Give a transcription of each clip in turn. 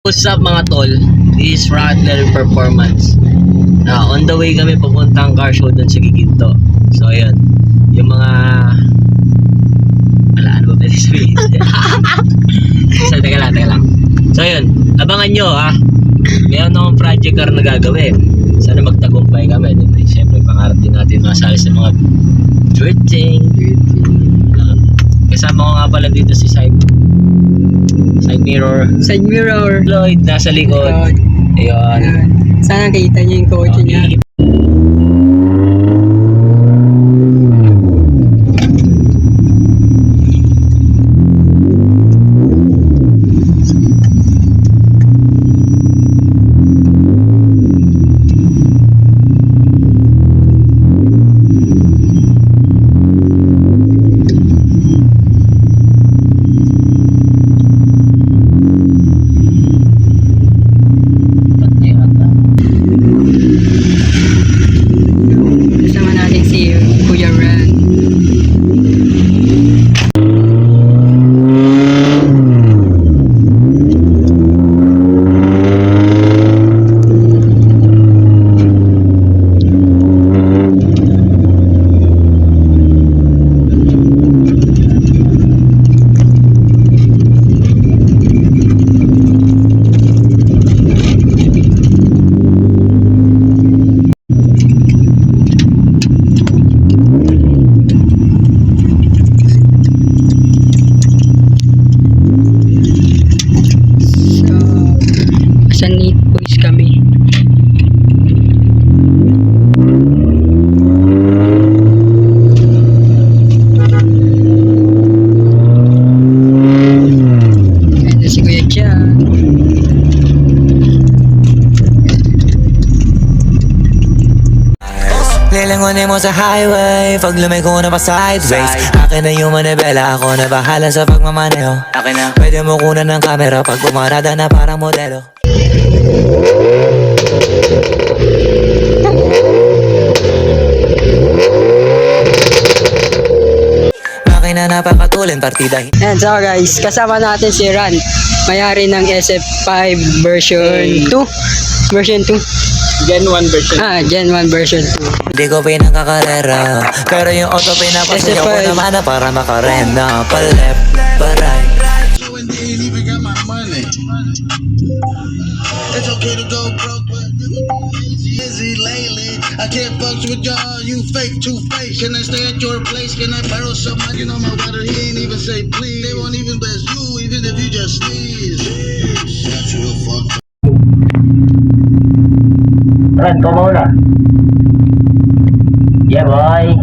What's up mga tol? This is Rattler Performance. On the way kami papuntang car show dun sa Giginto. So ayun, yung mga ano ba pwede sabihin? So teka lang. So ayun, abangan nyo Meron akong project car na gagawin. Sana magtagumpay kami. Siyempre pangarap din natin masali sa mga drifting. Kasama ko nga pala dito si Side Mirror Lloyd nasa likod. Ayun. Sana kita niyo yung kotse niya. Sa Neat Boys kami. Ganda si Kuya Chan. Lilangonin mo sa highway, pag lumiko na pa sideways. Akin na yung manibela, ako na bahala sa pagmamaneho. Akin na, pwede mo kunan ng camera pag pumarada na parang modelo. Makina napakatulin partida. And so guys, kasama natin si Ran, may-ari ng SF5 version 2. Version 2. Gen 1 version. Gen 1 version 2. Hindi ko pinakakarera, pero yung auto pinapasayaw ko naman na para makarena. Pa-left, pa-right. It's okay to go broke, but busy lately. I can't fuck with y'all, you fake two-faced. Can I stay at your place? Can I borrow some money? You know my brother, he ain't even say please. They won't even bless you, even if you just sneeze. Shut you the fuck up. Ran, como una. Yeah, boy.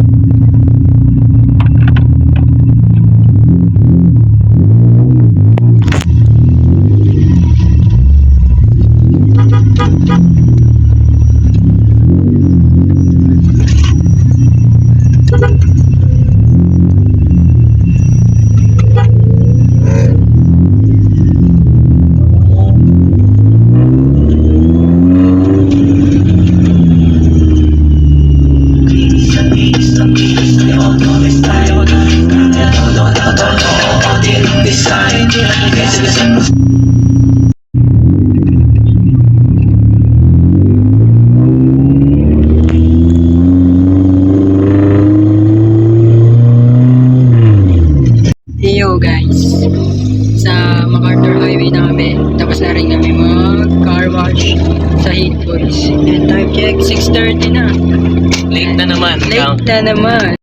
Yo guys, sa MacArthur Highway namin, tapos na rin kami mag car wash sa Neat Boys. And time check, 6:30 na. Late na naman. Late na naman.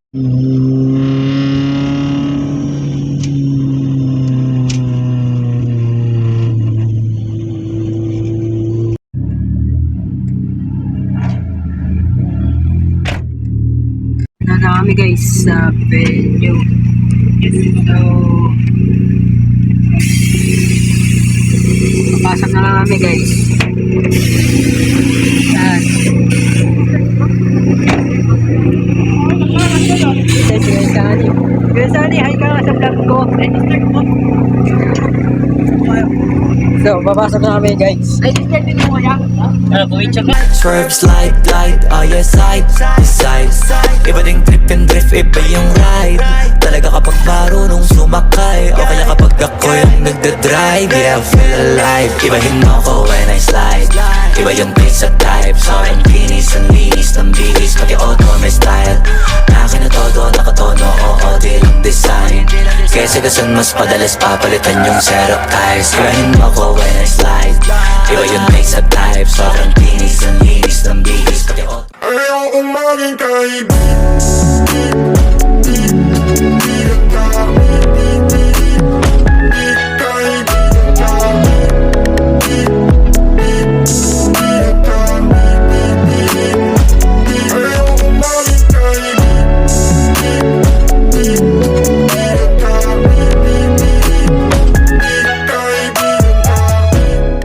Na kami guys sa venue. So, papasok na lang kami guys. Yan. Ito si Kuya Sunny. Kuya Sunny, hi ka nga sa vlog ko. So, papasok na kami guys. Ano, puwitsa ka? Swerve, slide, glide, oh yeah, side to side. Iba ding trip and drift, iba yung ride. Talaga kapag marunong sumakay, o kaya kapag ako yung nagdadrive, yeah, I feel alive. Ibahin mo ko when I slide. Iba yung pace at type, sobrang kinis, ang linis ng bihis, pati auto may style. Akin na todo, nakatono, oo, di lang design. Kesa gasan mas padalas papalitan yung setup ties. Ibahin mo ko when I slide. Iba yung pace at type, sobrang kinis, ang linis ng bihis, pati auto. Ayokong maging kaibigan.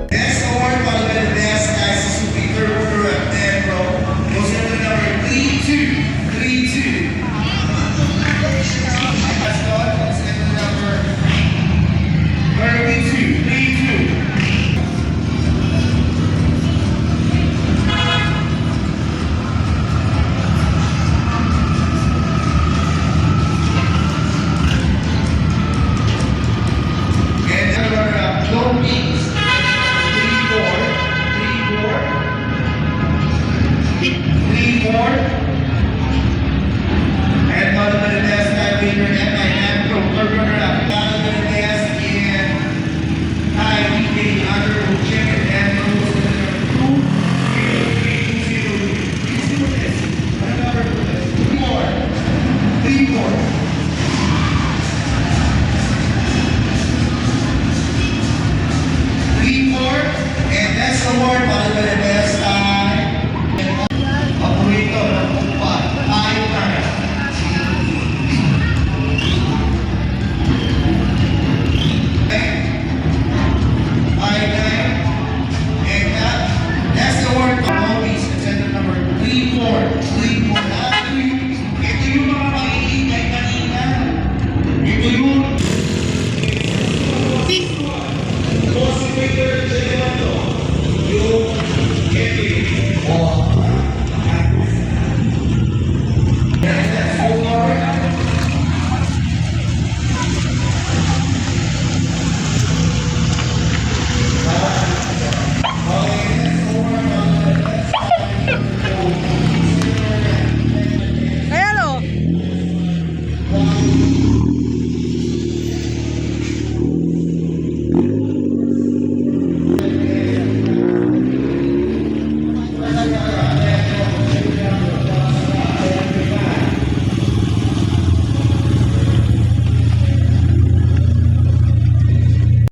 Next award para the best guys is Super Runner at 10, bro. Goes into number 32. 32. That's good. Let's get to number 32. 32. And then we're Joe Meeks. 3-4. 3-4. And one of the best time leader at my hand pro. Third runner up. One of the best in Thai DK under chicken and goes to number 3-4. And that's the award para the best paborito ng upat. Five times. Five times. And that's the award for Mobies. Contender number 3-4. 3-4. Ito yung mga makikinig kanina. Ito yung Boss Victor